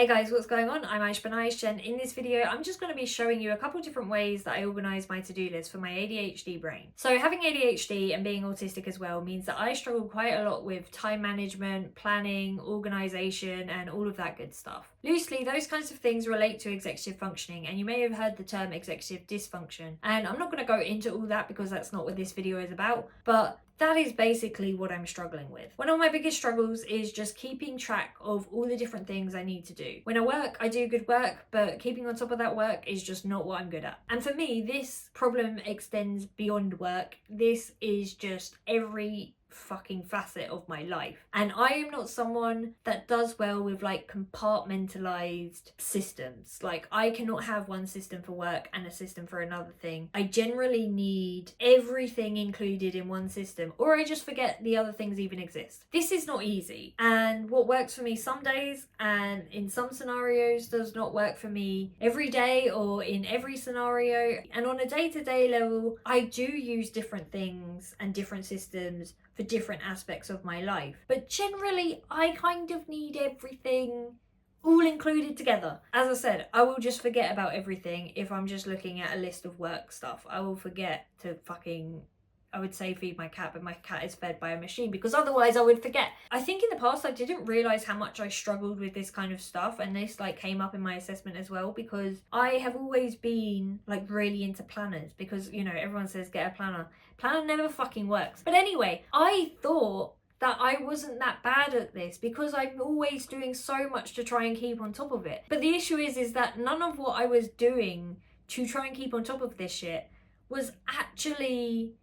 Hey guys, what's going on? I'm Aish, and in this video I'm just going to be showing you a couple different ways that I organise my to-do list for my ADHD brain. So having ADHD and being autistic as well means that I struggle quite a lot with time management, planning, organisation and all of that good stuff. Loosely, those kinds of things relate to executive functioning, and you may have heard the term executive dysfunction, and I'm not going to go into all that because that's not what this video is about, but that is basically what I'm struggling with. One of my biggest struggles is just keeping track of all the different things I need to do. When I work, I do good work, but keeping on top of that work is just not what I'm good at. And for me, this problem extends beyond work. This is just every fucking facet of my life, and I am not someone that does well with like compartmentalized systems. Like, I cannot have one system for work and a system for another thing. I generally need everything included in one system, or I just forget the other things even exist. This is not easy, and what works for me some days and in some scenarios does not work for me every day or in every scenario. And on a day-to-day level, I do use different things and different systems for different aspects of my life, but generally I kind of need everything all included together. As I said, I will just forget about everything if I'm just looking at a list of work stuff. I will forget to fucking, I would say feed my cat, but my cat is fed by a machine because otherwise I would forget. I think in the past I didn't realise how much I struggled with this kind of stuff, and this like came up in my assessment as well, because I have always been like really into planners, because you know everyone says get a planner. Planner never fucking works. But anyway, I thought that I wasn't that bad at this because I'm always doing so much to try and keep on top of it. But the issue is that none of what I was doing to try and keep on top of this shit was actually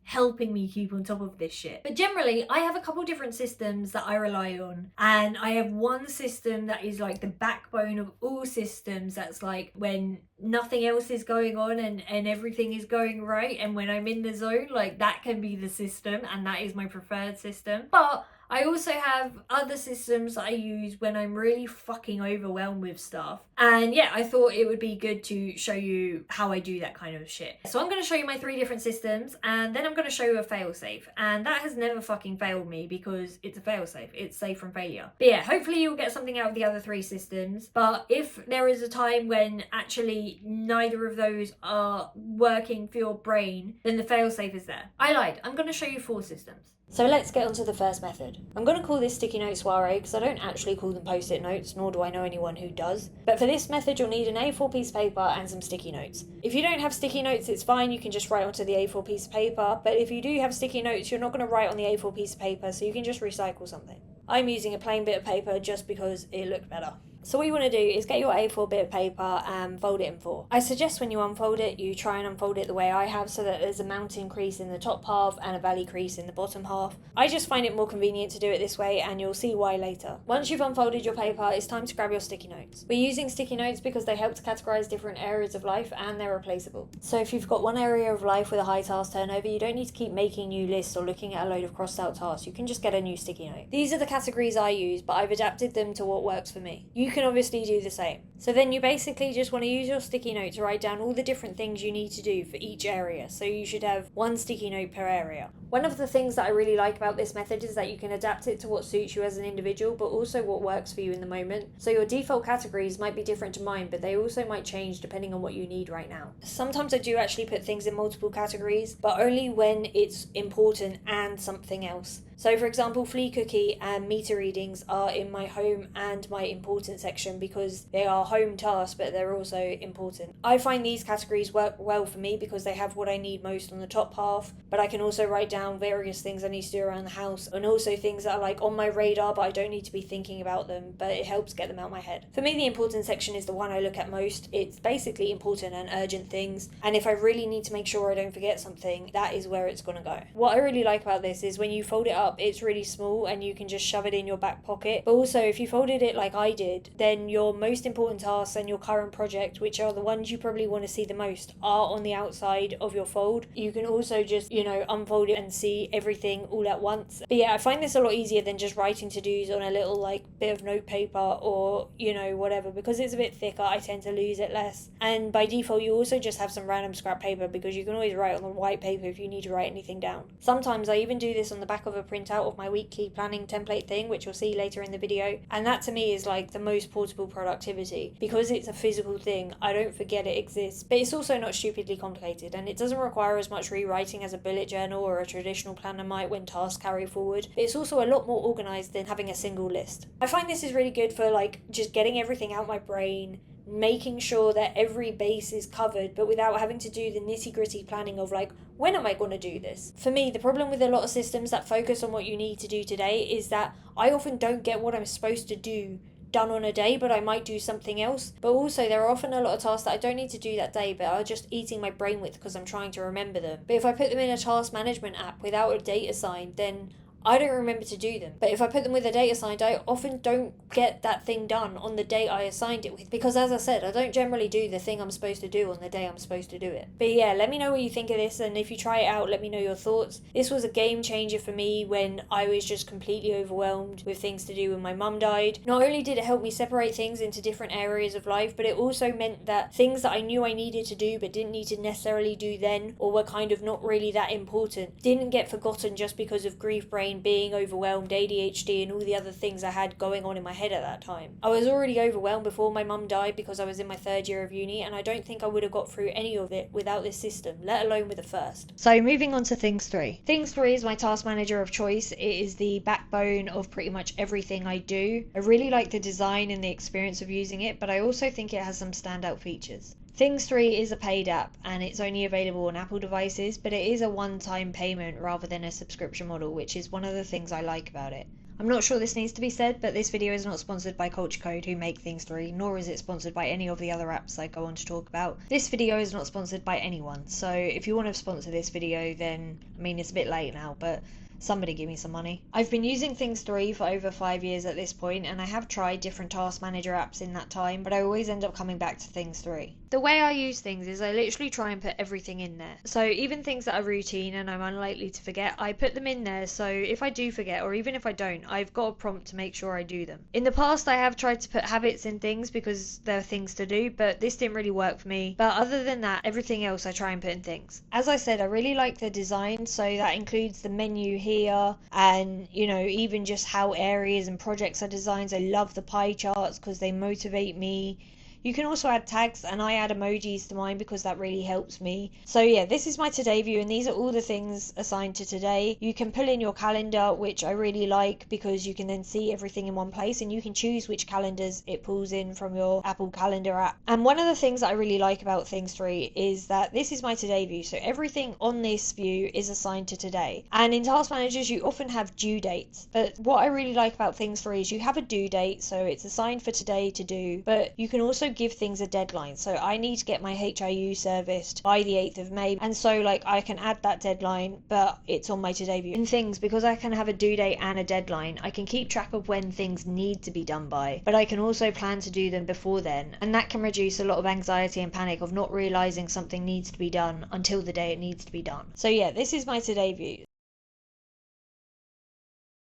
helping me keep on top of this shit. But generally, I have a couple different systems that I rely on, and I have one system that is like the backbone of all systems. That's like when nothing else is going on and everything is going right, and when I'm in the zone, like that can be the system, and that is my preferred system. But I also have other systems that I use when I'm really fucking overwhelmed with stuff. And yeah, I thought it would be good to show you how I do that kind of shit. So I'm going to show you my 3 different systems, and then I'm going to show you a failsafe. And that has never fucking failed me because it's a failsafe. It's safe from failure. But yeah, hopefully you'll get something out of the other 3 systems. But if there is a time when actually neither of those are working for your brain, then the failsafe is there. I lied. I'm going to show you 4 systems. So let's get on to the first method. I'm going to call this sticky note Soirée because I don't actually call them post-it notes, nor do I know anyone who does. But for this method, you'll need an A4 piece of paper and some sticky notes. If you don't have sticky notes, it's fine, you can just write onto the A4 piece of paper. But if you do have sticky notes, you're not going to write on the A4 piece of paper, so you can just recycle something. I'm using a plain bit of paper just because it looked better. So what you want to do is get your A4 bit of paper and fold it in 4. I suggest when you unfold it, you try and unfold it the way I have, so that there's a mountain crease in the top half and a valley crease in the bottom half. I just find it more convenient to do it this way, and you'll see why later. Once you've unfolded your paper, it's time to grab your sticky notes. We're using sticky notes because they help to categorise different areas of life, and they're replaceable. So if you've got one area of life with a high task turnover, you don't need to keep making new lists or looking at a load of crossed out tasks. You can just get a new sticky note. These are the categories I use, but I've adapted them to what works for me. You can obviously do the same. So then you basically just want to use your sticky note to write down all the different things you need to do for each area. So you should have 1 sticky note per area. One of the things that I really like about this method is that you can adapt it to what suits you as an individual, but also what works for you in the moment. So your default categories might be different to mine, but they also might change depending on what you need right now. Sometimes I do actually put things in multiple categories, but only when it's important and something else. So for example, flea cookie and meter readings are in my home and my important section because they are home tasks, but they're also important. I find these categories work well for me because they have what I need most on the top half, but I can also write down various things I need to do around the house, and also things that are like on my radar but I don't need to be thinking about them, but it helps get them out of my head. For me, the important section is the one I look at most. It's basically important and urgent things, and if I really need to make sure I don't forget something, that is where it's going to go. What I really like about this is when you fold it up, it's really small and you can just shove it in your back pocket. But also, if you folded it like I did, then your most important tasks and your current project, which are the ones you probably want to see the most, are on the outside of your fold. You can also just, unfold it and see everything all at once. But yeah, I find this a lot easier than just writing to-dos on a little like bit of note paper or, whatever, because it's a bit thicker. I tend to lose it less. And by default, you also just have some random scrap paper because you can always write on the white paper if you need to write anything down. Sometimes I even do this on the back of a printer printout of my weekly planning template thing, which you'll see later in the video. And that to me is like the most portable productivity. Because it's a physical thing, I don't forget it exists. But it's also not stupidly complicated, and it doesn't require as much rewriting as a bullet journal or a traditional planner might when tasks carry forward. But it's also a lot more organised than having a single list. I find this is really good for like just getting everything out my brain, making sure that every base is covered, but without having to do the nitty-gritty planning of like, when am I going to do this? For me, the problem with a lot of systems that focus on what you need to do today is that I often don't get what I'm supposed to do done on a day, but I might do something else. But also there are often a lot of tasks that I don't need to do that day, but are just eating my brain with because I'm trying to remember them. But if I put them in a task management app without a date assigned, then I don't remember to do them. But if I put them with a date assigned, I often don't get that thing done on the date I assigned it with. Because as I said, I don't generally do the thing I'm supposed to do on the day I'm supposed to do it. But yeah, let me know what you think of this, and if you try it out, let me know your thoughts. This was a game changer for me when I was just completely overwhelmed with things to do when my mum died. Not only did it help me separate things into different areas of life, but it also meant that things that I knew I needed to do but didn't need to necessarily do then, or were kind of not really that important, didn't get forgotten just because of grief brain, being overwhelmed, ADHD, and all the other things I had going on in my head at that time. I was already overwhelmed before my mum died because I was in my third year of uni, and I don't think I would have got through any of it without this system, let alone with the first. So moving on to Things 3. Things 3 is my task manager of choice. It is the backbone of pretty much everything I do. I really like the design and the experience of using it, but I also think it has some standout features. Things 3 is a paid app, and it's only available on Apple devices, but it is a one-time payment rather than a subscription model, which is one of the things I like about it. I'm not sure this needs to be said, but this video is not sponsored by Culture Code, who make Things 3, nor is it sponsored by any of the other apps I go on to talk about. This video is not sponsored by anyone, so if you want to sponsor this video, then, I mean, it's a bit late now, but somebody give me some money. I've been using Things 3 for over 5 years at this point, and I have tried different task manager apps in that time, but I always end up coming back to Things 3. The way I use things is I literally try and put everything in there. So even things that are routine and I'm unlikely to forget, I put them in there, so if I do forget, or even if I don't, I've got a prompt to make sure I do them. In the past, I have tried to put habits in things because there are things to do, but this didn't really work for me. But other than that, everything else I try and put in things. As I said, I really like the design, so that includes the menu here, and you know, even just how areas and projects are designed. I love the pie charts because they motivate me. You can also add tags, and I add emojis to mine because that really helps me. So yeah, this is my today view, and these are all the things assigned to today. You can pull in your calendar, which I really like because you can then see everything in one place, and you can choose which calendars it pulls in from your Apple Calendar app. And one of the things that I really like about Things 3 is that this is my today view, so everything on this view is assigned to today. And in task managers, you often have due dates, but what I really like about Things 3 is you have a due date, so it's assigned for today to do, but you can also give things a deadline. So I need to get my HIU serviced by the 8th of May, and so like I can add that deadline, but it's on my today view. In things, because I can have a due date and a deadline, I can keep track of when things need to be done by, but I can also plan to do them before then, and that can reduce a lot of anxiety and panic of not realizing something needs to be done until the day it needs to be done. So yeah, this is my today view.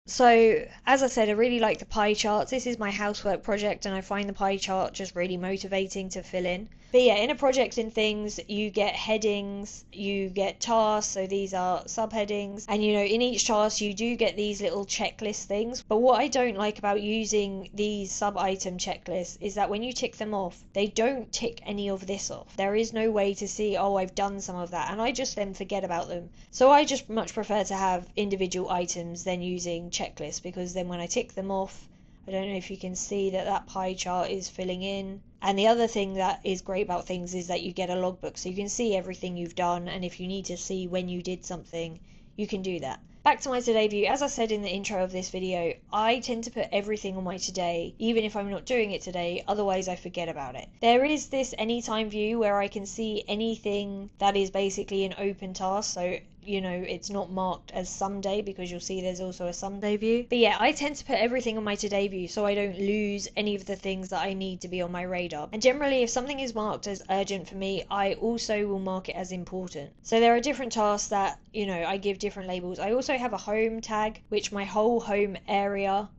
So, as I said, I really like the pie charts. This is my housework project, and I find the pie chart just really motivating to fill in. But yeah, in a project in things, you get headings, you get tasks, so these are subheadings, and you know, in each task you do get these little checklist things. But what I don't like about using these sub-item checklists is that when you tick them off, they don't tick any of this off. There is no way to see, oh, I've done some of that, and I just then forget about them. So I just much prefer to have individual items than using checklists, because then when I tick them off, I don't know if you can see that that pie chart is filling in. And the other thing that is great about things is that you get a logbook, so you can see everything you've done, and if you need to see when you did something, you can do that. Back to my today view. As I said in the intro of this video, I tend to put everything on my today, even if I'm not doing it today, otherwise I forget about it. There is this anytime view where I can see anything that is basically an open task, so you know, it's not marked as someday, because you'll see there's also a someday view. But yeah, I tend to put everything on my today view so I don't lose any of the things that I need to be on my radar. And generally, if something is marked as urgent for me, I also will mark it as important. So there are different tasks that, you know, I give different labels. I also have a home tag, which my whole home area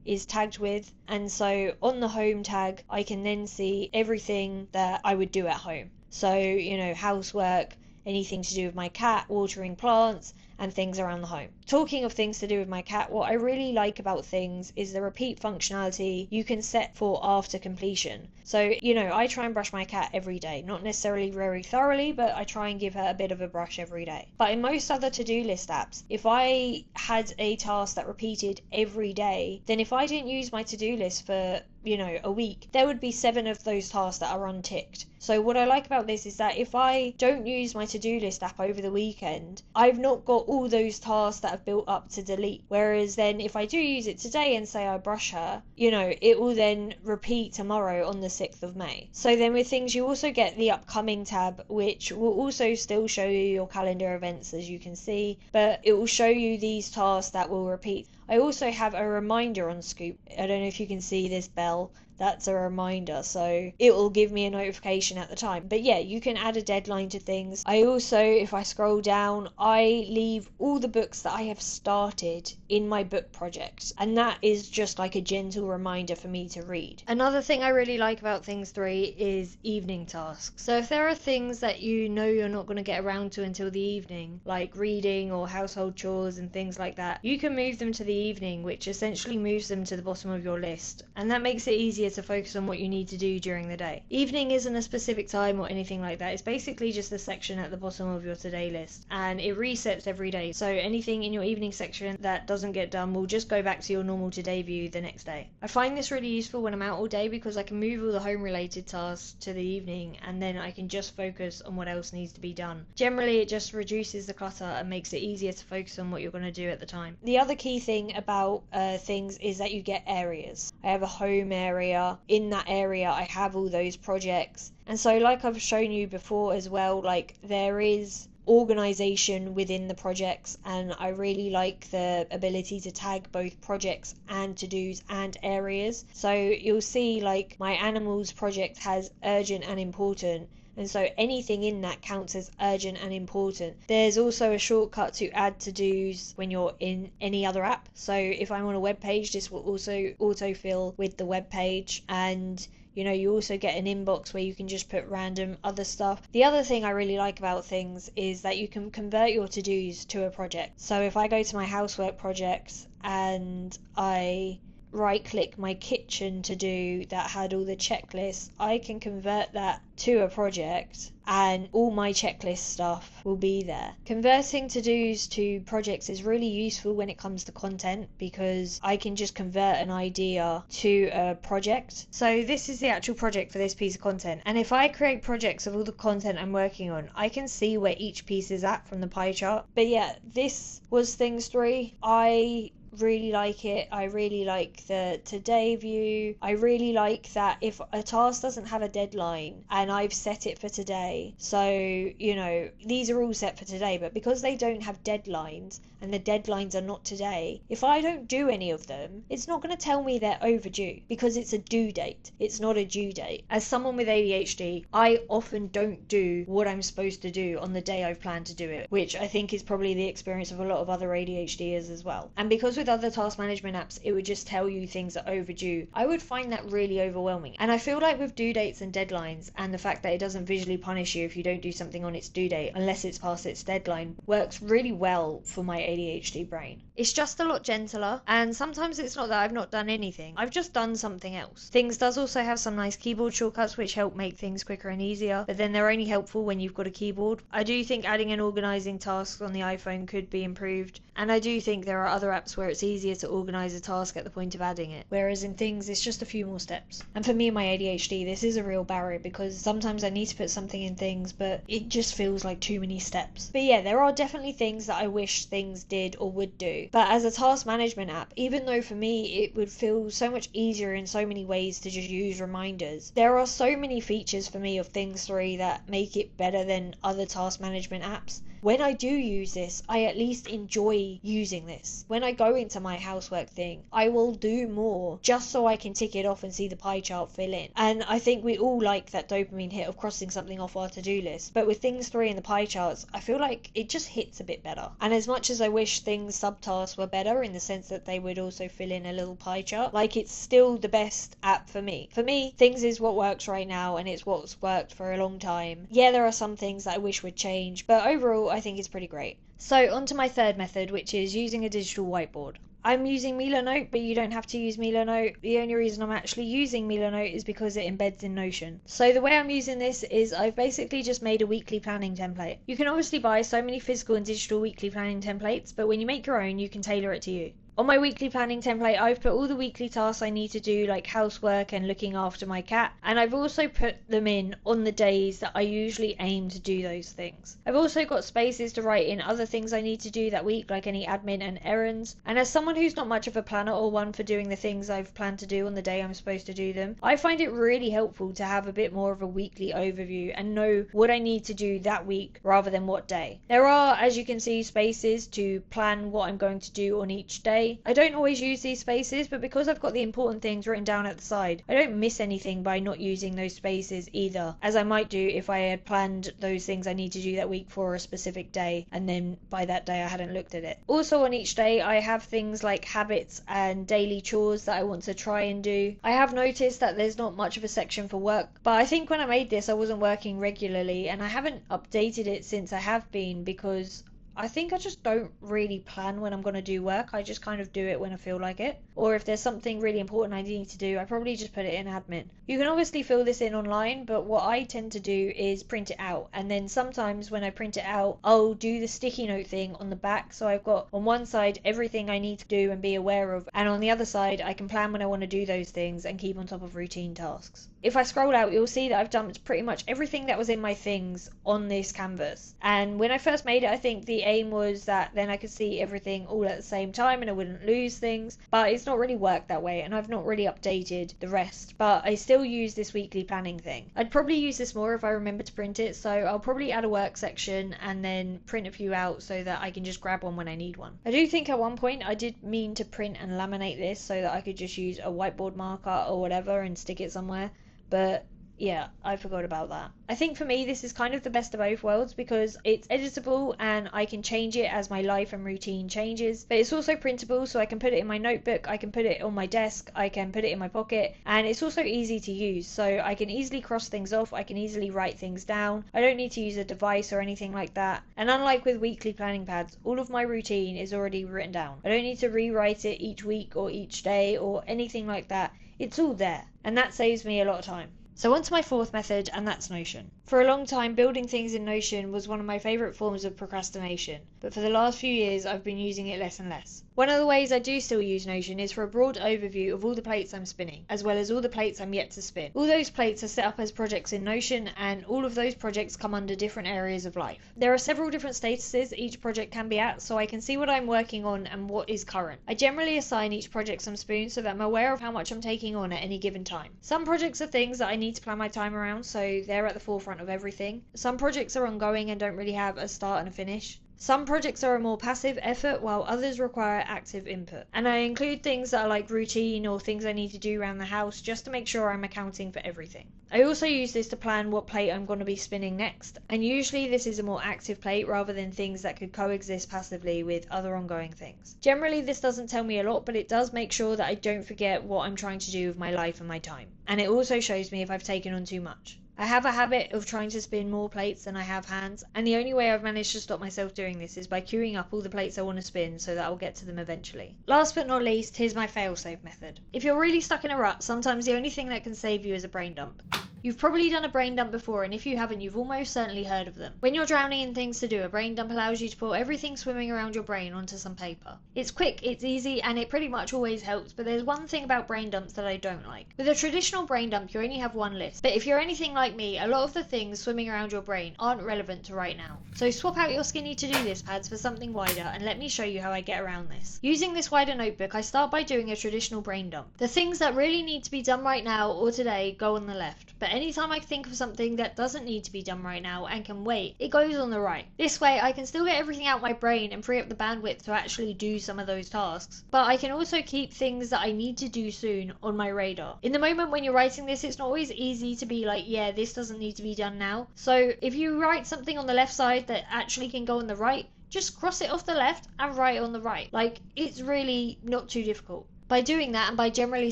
is tagged with, and so on the home tag I can then see everything that I would do at home. So, you know, housework, anything to do with my cat, watering plants, and things around the home. Talking of things to do with my cat, what I really like about things is the repeat functionality you can set for after completion. So, I try and brush my cat every day, not necessarily very thoroughly, but I try and give her a bit of a brush every day. But in most other to-do list apps, if I had a task that repeated every day, then if I didn't use my to-do list for a week, there would be 7 of those tasks that are unticked. So what I like about this is that if I don't use my to-do list app over the weekend, I've not got all those tasks that have built up to delete. Whereas then if I do use it today and say I brush her, it will then repeat tomorrow on the 6th of May. So then with things, you also get the upcoming tab, which will also still show you your calendar events, as you can see, but it will show you these tasks that will repeat. I also have a reminder on Scoop. I don't know if you can see this bell. That's a reminder, so it will give me a notification at the time. But yeah, you can add a deadline to things. I also, if I scroll down, I leave all the books that I have started in my book project, and that is just like a gentle reminder for me to read. Another thing I really like about Things 3 is evening tasks. So if there are things that you're not going to get around to until the evening, like reading or household chores and things like that, you can move them to the evening, which essentially moves them to the bottom of your list, and that makes it easier to focus on what you need to do during the day. Evening isn't a specific time or anything like that. It's basically just a section at the bottom of your today list, and it resets every day. So anything in your evening section that doesn't get done will just go back to your normal today view the next day. I find this really useful when I'm out all day because I can move all the home related tasks to the evening, and then I can just focus on what else needs to be done. Generally, it just reduces the clutter and makes it easier to focus on what you're going to do at the time. The other key thing about things is that you get areas. I have a home area. In that area I have all those projects, and so like I've shown you before as well, like there is organization within the projects, and I really like the ability to tag both projects and to-dos and areas. So you'll see like my animals project has urgent and important, and so anything in that counts as urgent and important. There's also a shortcut to add to-dos when you're in any other app. So if I'm on a web page, this will also autofill with the web page, and you also get an inbox where you can just put random other stuff. The other thing I really like about things is that you can convert your to-dos to a project. So if I go to my housework projects and I right click my kitchen to do that had all the checklists, I can convert that to a project and all my checklist stuff will be there. Converting to-dos to projects is really useful when it comes to content because I can just convert an idea to a project. So this is the actual project for this piece of content, and if I create projects of all the content I'm working on, I can see where each piece is at from the pie chart. But yeah, this was Things 3. I really like it. I really like the today view. I really like that if a task doesn't have a deadline and I've set it for today, so these are all set for today, but because they don't have deadlines and the deadlines are not today, if I don't do any of them, it's not going to tell me they're overdue because it's a due date. It's not a due date. As someone with ADHD, I often don't do what I'm supposed to do on the day I've planned to do it, which I think is probably the experience of a lot of other ADHDers as well. And because with other task management apps it would just tell you things are overdue, I would find that really overwhelming. And I feel like with due dates and deadlines, and the fact that it doesn't visually punish you if you don't do something on its due date unless it's past its deadline, works really well for my ADHD brain. It's just a lot gentler, and sometimes it's not that I've not done anything, I've just done something else. Things does also have some nice keyboard shortcuts which help make things quicker and easier, but then they're only helpful when you've got a keyboard. I do think adding and organising tasks on the iPhone could be improved, and I do think there are other apps where it's easier to organise a task at the point of adding it, whereas in Things it's just a few more steps. And for me and my ADHD, this is a real barrier because sometimes I need to put something in Things but it just feels like too many steps. But yeah, there are definitely things that I wish Things did or would do, but as a task management app, even though for me it would feel so much easier in so many ways to just use reminders, there are so many features for me of Things 3 that make it better than other task management apps. When I do use this, I at least enjoy using this. When I go into my housework thing, I will do more just so I can tick it off and see the pie chart fill in. And I think we all like that dopamine hit of crossing something off our to-do list. But with Things 3 and the pie charts, I feel like it just hits a bit better. And as much as I wish Things subtasks were better in the sense that they would also fill in a little pie chart, like it's still the best app for me. For me, Things is what works right now and it's what's worked for a long time. Yeah, there are some things that I wish would change, but overall I think it's pretty great. So on to my third method, which is using a digital whiteboard. I'm using Milanote, but you don't have to use Milanote. The only reason I'm actually using Milanote is because it embeds in Notion. So the way I'm using this is I've basically just made a weekly planning template. You can obviously buy so many physical and digital weekly planning templates, but when you make your own, you can tailor it to you. On my weekly planning template, I've put all the weekly tasks I need to do, like housework and looking after my cat, and I've also put them in on the days that I usually aim to do those things. I've also got spaces to write in other things I need to do that week, like any admin and errands, and as someone who's not much of a planner or one for doing the things I've planned to do on the day I'm supposed to do them, I find it really helpful to have a bit more of a weekly overview and know what I need to do that week rather than what day. There are, as you can see, spaces to plan what I'm going to do on each day. I don't always use these spaces, but because I've got the important things written down at the side, I don't miss anything by not using those spaces either, as I might do if I had planned those things I need to do that week for a specific day, and then by that day I hadn't looked at it. Also on each day I have things like habits and daily chores that I want to try and do. I have noticed that there's not much of a section for work, but I think when I made this I wasn't working regularly, and I haven't updated it since I have been because I think I just don't really plan when I'm going to do work. I just kind of do it when I feel like it. Or if there's something really important I need to do, I probably just put it in admin. You can obviously fill this in online, but what I tend to do is print it out. And then sometimes when I print it out, I'll do the sticky note thing on the back. So I've got on one side everything I need to do and be aware of. And on the other side, I can plan when I want to do those things and keep on top of routine tasks. If I scroll out, you'll see that I've dumped pretty much everything that was in my things on this canvas. And when I first made it, I think the aim was that then I could see everything all at the same time and I wouldn't lose things, but it's not really worked that way, and I've not really updated the rest, but I still use this weekly planning thing. I'd probably use this more if I remember to print it, so I'll probably add a work section and then print a few out so that I can just grab one when I need one. I do think at one point I did mean to print and laminate this so that I could just use a whiteboard marker or whatever and stick it somewhere, but yeah, I forgot about that. I think for me this is kind of the best of both worlds because it's editable and I can change it as my life and routine changes, but it's also printable, so I can put it in my notebook, I can put it on my desk, I can put it in my pocket, and it's also easy to use, so I can easily cross things off, I can easily write things down. I don't need to use a device or anything like that, and unlike with weekly planning pads, all of my routine is already written down. I don't need to rewrite it each week or each day or anything like that. It's all there, and that saves me a lot of time. So on to my fourth method, and that's Notion. For a long time, building things in Notion was one of my favourite forms of procrastination, but for the last few years I've been using it less and less. One of the ways I do still use Notion is for a broad overview of all the plates I'm spinning, as well as all the plates I'm yet to spin. All those plates are set up as projects in Notion, and all of those projects come under different areas of life. There are several different statuses each project can be at, so I can see what I'm working on and what is current. I generally assign each project some spoons so that I'm aware of how much I'm taking on at any given time. Some projects are things that I need to plan my time around, so they're at the forefront of everything. Some projects are ongoing and don't really have a start and a finish. Some projects are a more passive effort, while others require active input. And I include things that are like routine or things I need to do around the house just to make sure I'm accounting for everything. I also use this to plan what plate I'm going to be spinning next, and usually this is a more active plate rather than things that could coexist passively with other ongoing things. Generally this doesn't tell me a lot, but it does make sure that I don't forget what I'm trying to do with my life and my time. And it also shows me if I've taken on too much. I have a habit of trying to spin more plates than I have hands, and the only way I've managed to stop myself doing this is by queuing up all the plates I want to spin so that I'll get to them eventually. Last but not least, here's my failsafe method. If you're really stuck in a rut, sometimes the only thing that can save you is a brain dump. You've probably done a brain dump before, and if you haven't, you've almost certainly heard of them. When you're drowning in things to do, a brain dump allows you to pull everything swimming around your brain onto some paper. It's quick, it's easy, and it pretty much always helps, but there's one thing about brain dumps that I don't like. With a traditional brain dump, you only have one list, but if you're anything like me, a lot of the things swimming around your brain aren't relevant to right now. So swap out your skinny to-do list pads for something wider, and let me show you how I get around this. Using this wider notebook, I start by doing a traditional brain dump. The things that really need to be done right now or today go on the left, but anytime I think of something that doesn't need to be done right now and can wait, it goes on the right. This way I can still get everything out my brain and free up the bandwidth to actually do some of those tasks, but I can also keep things that I need to do soon on my radar. In the moment when you're writing this, it's not always easy to be like, yeah, this doesn't need to be done now. So if you write something on the left side that actually can go on the right, just cross it off the left and write on the right. Like, it's really not too difficult. By doing that, and by generally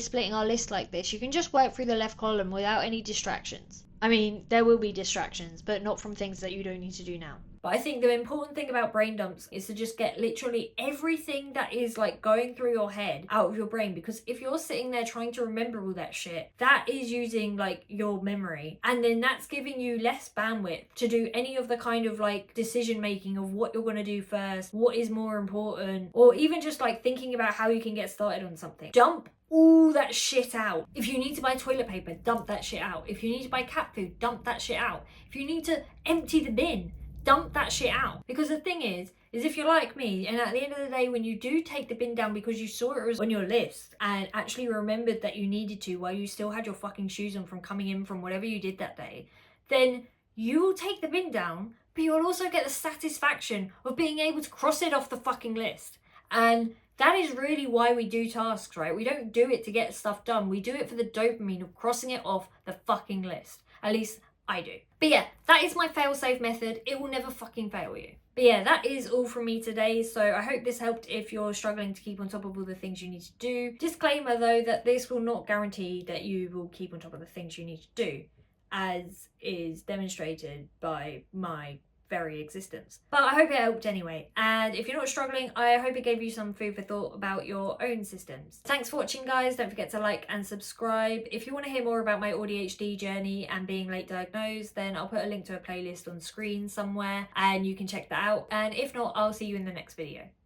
splitting our list like this, you can just work through the left column without any distractions. I mean, there will be distractions, but not from things that you don't need to do now. But I think the important thing about brain dumps is to just get literally everything that is like going through your head out of your brain, because if you're sitting there trying to remember all that shit, that is using like your memory, and then that's giving you less bandwidth to do any of the kind of like decision making of what you're going to do first, what is more important, or even just like thinking about how you can get started on something. Dump all that shit out. If you need to buy toilet paper, dump that shit out. If you need to buy cat food, dump that shit out. If you need to empty the bin, dump that shit out. Because the thing is if you're like me, and at the end of the day, when you do take the bin down because you saw it was on your list and actually remembered that you needed to while you still had your fucking shoes on from coming in from whatever you did that day, then you will take the bin down, but you'll also get the satisfaction of being able to cross it off the fucking list. And that is really why we do tasks, right? We don't do it to get stuff done. We do it for the dopamine of crossing it off the fucking list. At least I do. But yeah, that is my fail-safe method. It will never fucking fail you. But yeah, that is all from me today. So I hope this helped if you're struggling to keep on top of all the things you need to do. Disclaimer though, that this will not guarantee that you will keep on top of the things you need to do, as is demonstrated by my very existence. But I hope it helped anyway, and if you're not struggling, I hope it gave you some food for thought about your own systems. Thanks for watching, guys. Don't forget to like and subscribe. If you want to hear more about my ADHD journey and being late diagnosed, then I'll put a link to a playlist on screen somewhere and you can check that out, and if not, I'll see you in the next video.